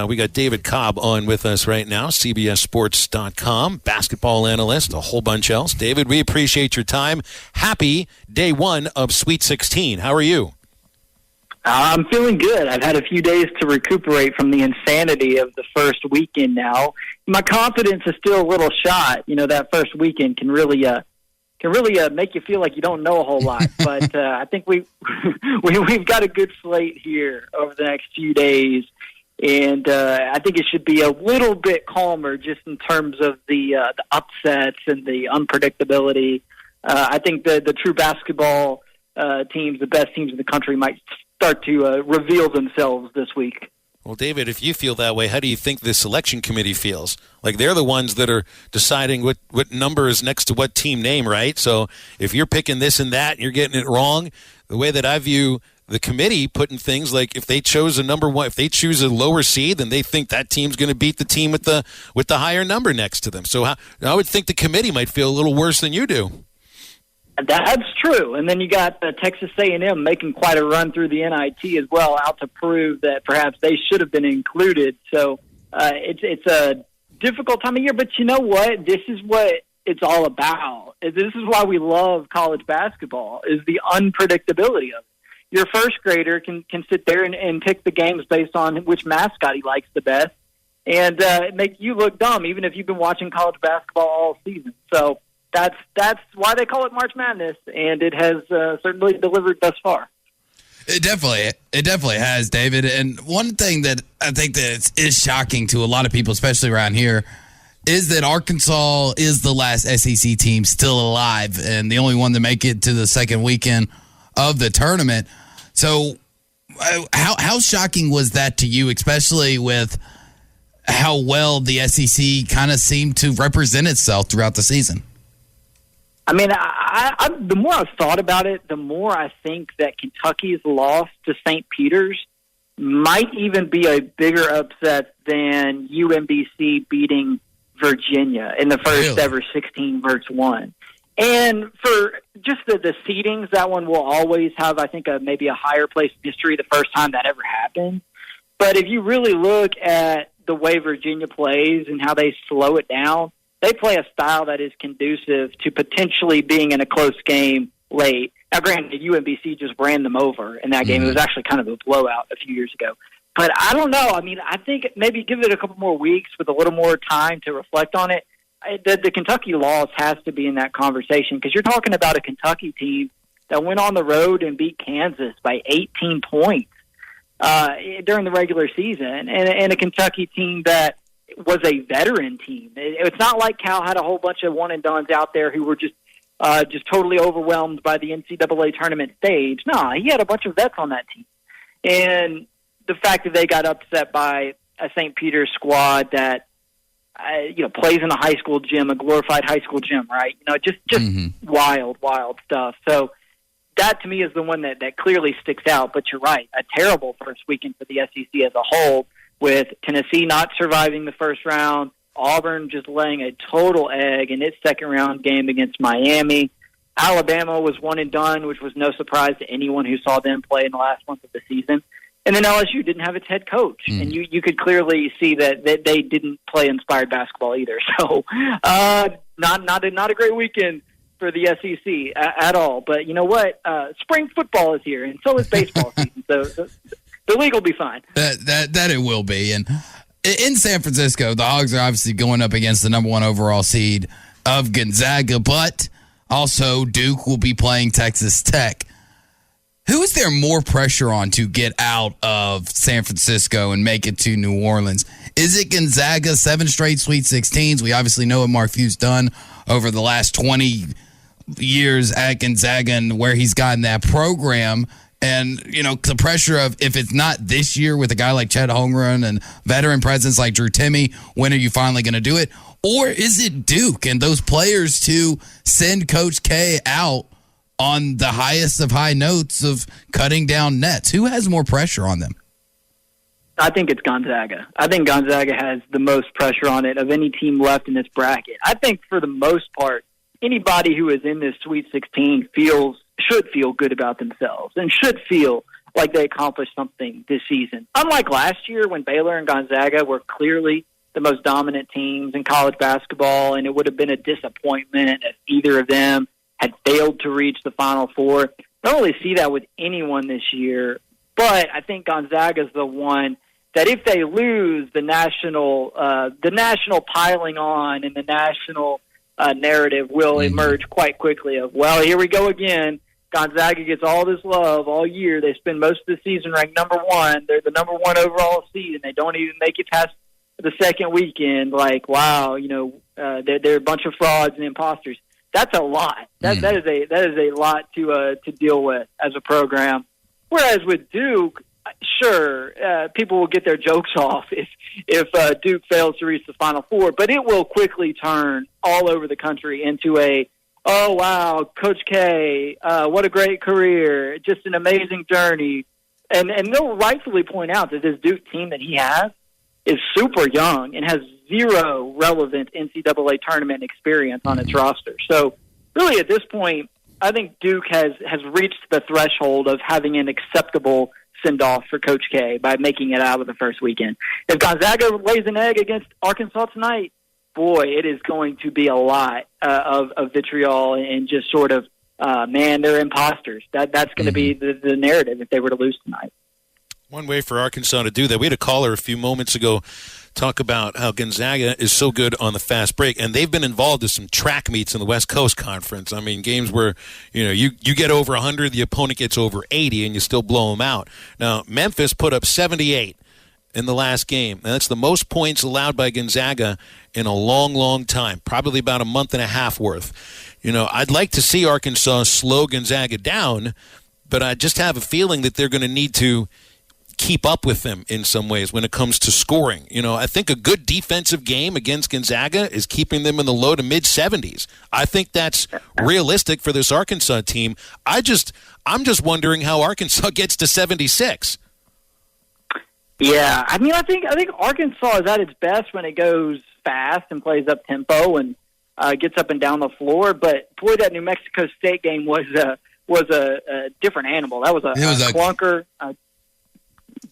We got David Cobb on with us right now, CBSSports.com, basketball analyst, a whole bunch else. David, we appreciate your time. Happy day one of Sweet 16. How are you? I'm feeling good. I've had a few days to recuperate from the insanity of the first weekend now. My confidence is still a little shot. You know, that first weekend can really make you feel like you don't know a whole lot. But I think we've got a good slate here over the next few days. And I think it should be a little bit calmer just in terms of the upsets and the unpredictability. I think the true basketball teams, the best teams in the country, might start to reveal themselves this week. Well, David, if you feel that way, how do you think the selection committee feels? Like, they're the ones that are deciding what number is next to what team name, right? So if you're picking this and that and you're getting it wrong, the way that I view the committee putting things like if they chose a number one, if they choose a lower seed, then they think that team's going to beat the team with the higher number next to them. So I would think the committee might feel a little worse than you do. That's true. And then you got Texas A&M making quite a run through the NIT as well, out to prove that perhaps they should have been included. So it's a difficult time of year. But you know what? This is what it's all about. This is why we love college basketball, is the unpredictability of it. Your first grader can sit there and pick the games based on which mascot he likes the best and make you look dumb, even if you've been watching college basketball all season. So that's why they call it March Madness, and it has certainly delivered thus far. It definitely has, David. And one thing that I think that is shocking to a lot of people, especially around here, is that Arkansas is the last SEC team still alive and the only one to make it to the second weekend of the tournament. So how shocking was that to you, especially with how well the SEC kind of seemed to represent itself throughout the season? I mean, I the more I've thought about it, the more I think that Kentucky's loss to St. Peter's might even be a bigger upset than UMBC beating Virginia in the first ever 16 versus 1. And for just the seedings, that one will always have, I think, maybe a higher place in history the first time that ever happened. But if you really look at the way Virginia plays and how they slow it down, they play a style that is conducive to potentially being in a close game late. Now, granted, UMBC just ran them over in that game. It was actually kind of a blowout a few years ago. But I don't know. I mean, I think maybe give it a couple more weeks with a little more time to reflect on it. The Kentucky loss has to be in that conversation because you're talking about a Kentucky team that went on the road and beat Kansas by 18 points during the regular season, and a Kentucky team that was a veteran team. It's not like Cal had a whole bunch of one-and-dones out there who were just totally overwhelmed by the NCAA tournament stage. No, he had a bunch of vets on that team. And the fact that they got upset by a St. Peter's squad that, plays in a high school gym, a glorified high school gym, right? Just wild stuff. So that, to me, is the one that clearly sticks out. But you're right, a terrible first weekend for the SEC as a whole, with Tennessee not surviving the first round, Auburn just laying a total egg in its second-round game against Miami. Alabama was one and done, which was no surprise to anyone who saw them play in the last month of the season. And then LSU didn't have its head coach, and you could clearly see that they didn't play inspired basketball either. So not a great weekend for the SEC at all. But you know what? Spring football is here, and so is baseball season. So the league will be fine. That it will be. And in San Francisco, the Hogs are obviously going up against the number one overall seed of Gonzaga, but also Duke will be playing Texas Tech. Who is there more pressure on to get out of San Francisco and make it to New Orleans? Is it Gonzaga, 7 straight Sweet 16s? We obviously know what Mark Few's done over the last 20 years at Gonzaga and where he's gotten that program. And, the pressure of, if it's not this year with a guy like Chet Holmgren and veteran presence like Drew Timme, when are you finally going to do it? Or is it Duke and those players to send Coach K out on the highest of high notes of cutting down nets? Who has more pressure on them? I think it's Gonzaga. I think Gonzaga has the most pressure on it of any team left in this bracket. I think for the most part, anybody who is in this Sweet 16 should feel good about themselves and should feel like they accomplished something this season. Unlike last year when Baylor and Gonzaga were clearly the most dominant teams in college basketball, and it would have been a disappointment if either of them had failed to reach the Final Four. I don't really see that with anyone this year, but I think Gonzaga's the one that if they lose, the national piling on and the national narrative will emerge quite quickly of, well, here we go again. Gonzaga gets all this love all year. They spend most of the season ranked number one. They're the number one overall seed, and they don't even make it past the second weekend. Like, wow, they're a bunch of frauds and imposters. That's a lot. That is a lot to deal with as a program. Whereas with Duke, sure, people will get their jokes off if Duke fails to reach the Final Four, but it will quickly turn all over the country into oh, wow, Coach K, what a great career, just an amazing journey. And they'll rightfully point out that this Duke team that he has is super young and has zero relevant NCAA tournament experience on its roster. So really at this point, I think Duke has reached the threshold of having an acceptable send-off for Coach K by making it out of the first weekend. If Gonzaga lays an egg against Arkansas tonight, boy, it is going to be a lot of vitriol and just sort of, man, they're imposters. That's going to be the narrative if they were to lose tonight. One way for Arkansas to do that, we had a caller a few moments ago talk about how Gonzaga is so good on the fast break, and they've been involved in some track meets in the West Coast Conference. I mean, games where you get over 100, the opponent gets over 80, and you still blow them out. Now, Memphis put up 78 in the last game, and that's the most points allowed by Gonzaga in a long, long time, probably about a month and a half worth. I'd like to see Arkansas slow Gonzaga down, but I just have a feeling that they're going to need to keep up with them in some ways when it comes to scoring. I think a good defensive game against Gonzaga is keeping them in the low to mid 70s. I think that's realistic for this Arkansas team. I'm just wondering how Arkansas gets to 76. Yeah, I think Arkansas is at its best when it goes fast and plays up tempo and gets up and down the floor. But boy, that New Mexico State game was a different animal. That was a clunker.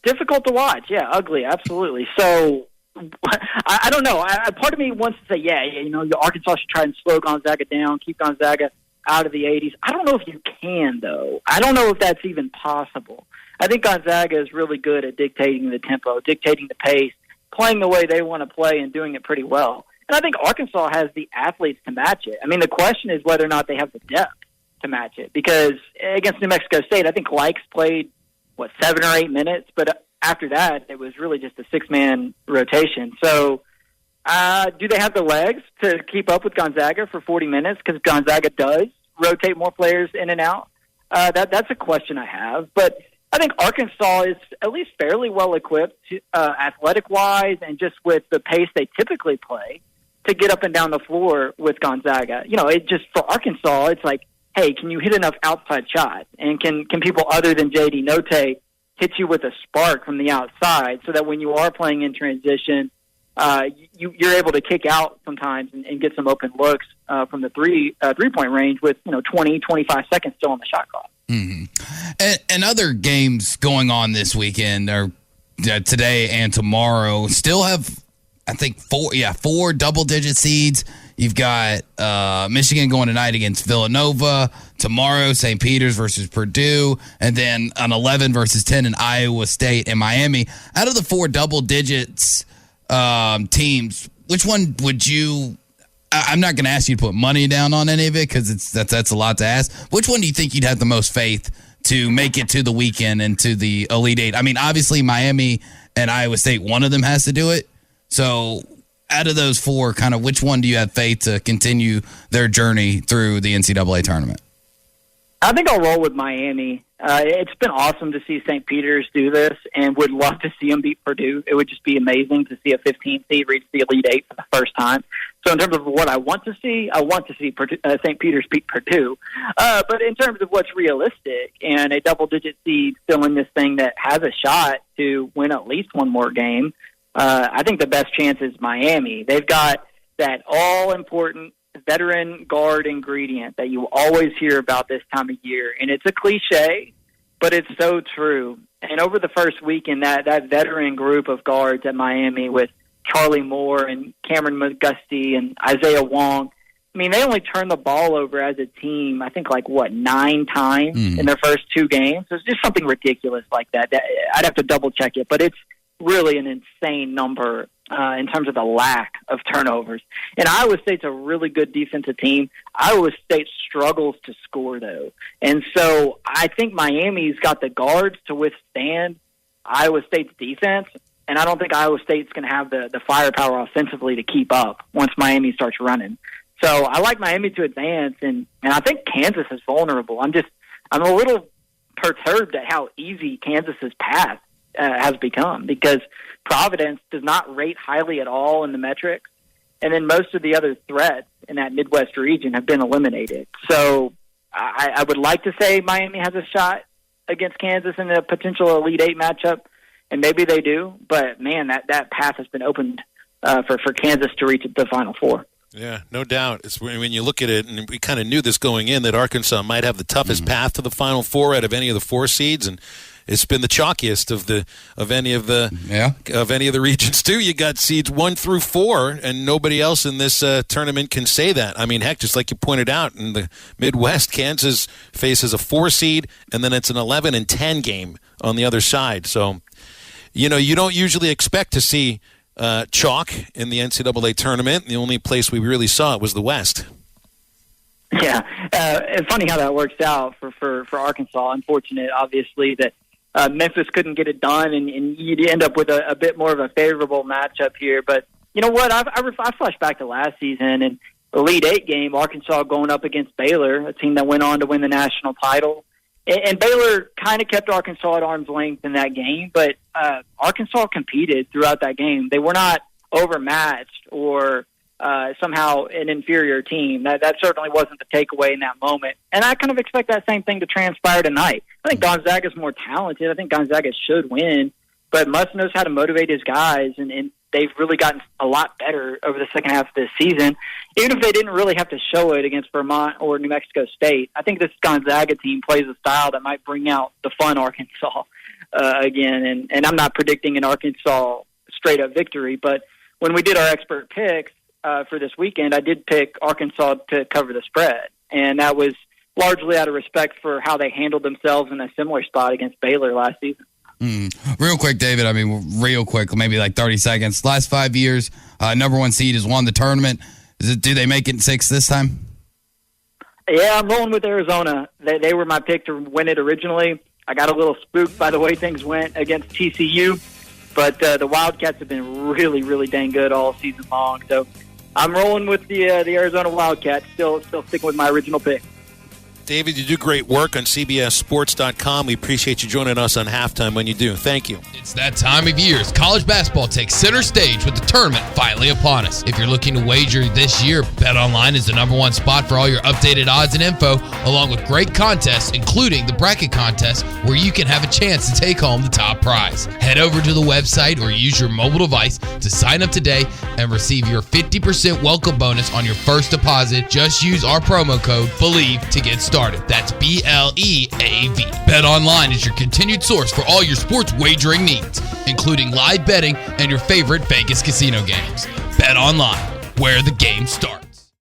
Difficult to watch, yeah, ugly, absolutely. So, I don't know. Part of me wants to say, Arkansas should try and slow Gonzaga down, keep Gonzaga out of the 80s. I don't know if you can, though. I don't know if that's even possible. I think Gonzaga is really good at dictating the tempo, dictating the pace, playing the way they want to play and doing it pretty well. And I think Arkansas has the athletes to match it. I mean, the question is whether or not they have the depth to match it. Because against New Mexico State, I think Likes played 7 or 8 minutes, but after that, it was really just a 6-man rotation. So, do they have the legs to keep up with Gonzaga for 40 minutes? Because Gonzaga does rotate more players in and out. That's a question I have. But I think Arkansas is at least fairly well equipped, athletic-wise, and just with the pace they typically play, to get up and down the floor with Gonzaga. It just for Arkansas, it's like, hey, can you hit enough outside shots? And can people other than J.D. Note hit you with a spark from the outside so that when you are playing in transition, you're able to kick out sometimes and get some open looks from the three-point range with 20, 25 seconds still on the shot clock. Mm-hmm. And other games going on this weekend or today and tomorrow still have, I think, four double-digit seeds. You've got Michigan going tonight against Villanova. Tomorrow, St. Peter's versus Purdue. And then an 11 versus 10 in Iowa State and Miami. Out of the 4 double digits teams, which one would you – I'm not going to ask you to put money down on any of it because that's a lot to ask. Which one do you think you'd have the most faith to make it to the weekend and to the Elite Eight? I mean, obviously Miami and Iowa State, one of them has to do it. So – out of those 4, kind of which one do you have faith to continue their journey through the NCAA tournament? I think I'll roll with Miami. It's been awesome to see St. Peter's do this and would love to see them beat Purdue. It would just be amazing to see a 15 seed reach the Elite Eight for the first time. So in terms of what I want to see St. Peter's beat Purdue. But in terms of what's realistic and a double-digit seed still in this thing that has a shot to win at least one more game, I think the best chance is Miami. They've got that all-important veteran guard ingredient that you always hear about this time of year. And it's a cliche, but it's so true. And over the first weekend, that veteran group of guards at Miami with Charlie Moore and Cameron McGusty and Isaiah Wong, I mean, they only turned the ball over as a team, I think, 9 times in their first 2 games. So it's just something ridiculous like that. I'd have to double-check it, but it's really an insane number in terms of the lack of turnovers. And Iowa State's a really good defensive team. Iowa State struggles to score, though. And so I think Miami's got the guards to withstand Iowa State's defense, and I don't think Iowa State's going to have the firepower offensively to keep up once Miami starts running. So I like Miami to advance, and I think Kansas is vulnerable. I'm a little perturbed at how easy Kansas's path has become, because Providence does not rate highly at all in the metrics, and then most of the other threats in that Midwest region have been eliminated. So I would like to say Miami has a shot against Kansas in a potential Elite Eight matchup, and maybe they do, but man, that path has been opened for Kansas to reach the Final Four. Yeah, no doubt. It's when you look at it, and we kind of knew this going in, that Arkansas might have the toughest path to the Final Four out of any of the 4 seeds, and it's been the chalkiest of any of the regions too. You got seeds 1 through 4, and nobody else in this tournament can say that. I mean, heck, just like you pointed out, in the Midwest, Kansas faces a 4 seed, and then it's an 11 and 10 game on the other side. So, you don't usually expect to see chalk in the NCAA tournament. The only place we really saw it was the West. Yeah, it's funny how that works out for Arkansas. Unfortunate, obviously, that Memphis couldn't get it done, and you'd end up with a bit more of a favorable matchup here. But you know what? I flash back to last season and Elite Eight game, Arkansas going up against Baylor, a team that went on to win the national title. And Baylor kind of kept Arkansas at arm's length in that game, but Arkansas competed throughout that game. They were not overmatched or somehow an inferior team. That certainly wasn't the takeaway in that moment. And I kind of expect that same thing to transpire tonight. I think Gonzaga's more talented. I think Gonzaga should win, but Muss knows how to motivate his guys, and they've really gotten a lot better over the second half of this season, even if they didn't really have to show it against Vermont or New Mexico State. I think this Gonzaga team plays a style that might bring out the fun Arkansas again, and I'm not predicting an Arkansas straight-up victory, but when we did our expert picks for this weekend, I did pick Arkansas to cover the spread, and that was largely out of respect for how they handled themselves in a similar spot against Baylor last season. Real quick, David, real quick, maybe 30 seconds. Last 5 years, number 1 seed has won the tournament. Do they make it in 6 this time? Yeah, I'm rolling with Arizona. They were my pick to win it originally. I got a little spooked by the way things went against TCU, but the Wildcats have been really, really dang good all season long. So I'm rolling with the Arizona Wildcats, still sticking with my original pick. David, you do great work on CBSSports.com. We appreciate you joining us on Halftime when you do. Thank you. It's that time of year as college basketball takes center stage with the tournament finally upon us. If you're looking to wager this year, BetOnline is the number 1 spot for all your updated odds and info, along with great contests, including the bracket contest, where you can have a chance to take home the top prize. Head over to the website or use your mobile device to sign up today and receive your 50% welcome bonus on your first deposit. Just use our promo code BELIEVE to get started. That's BLEAV. BetOnline is your continued source for all your sports wagering needs, including live betting and your favorite Vegas casino games. BetOnline, where the game starts.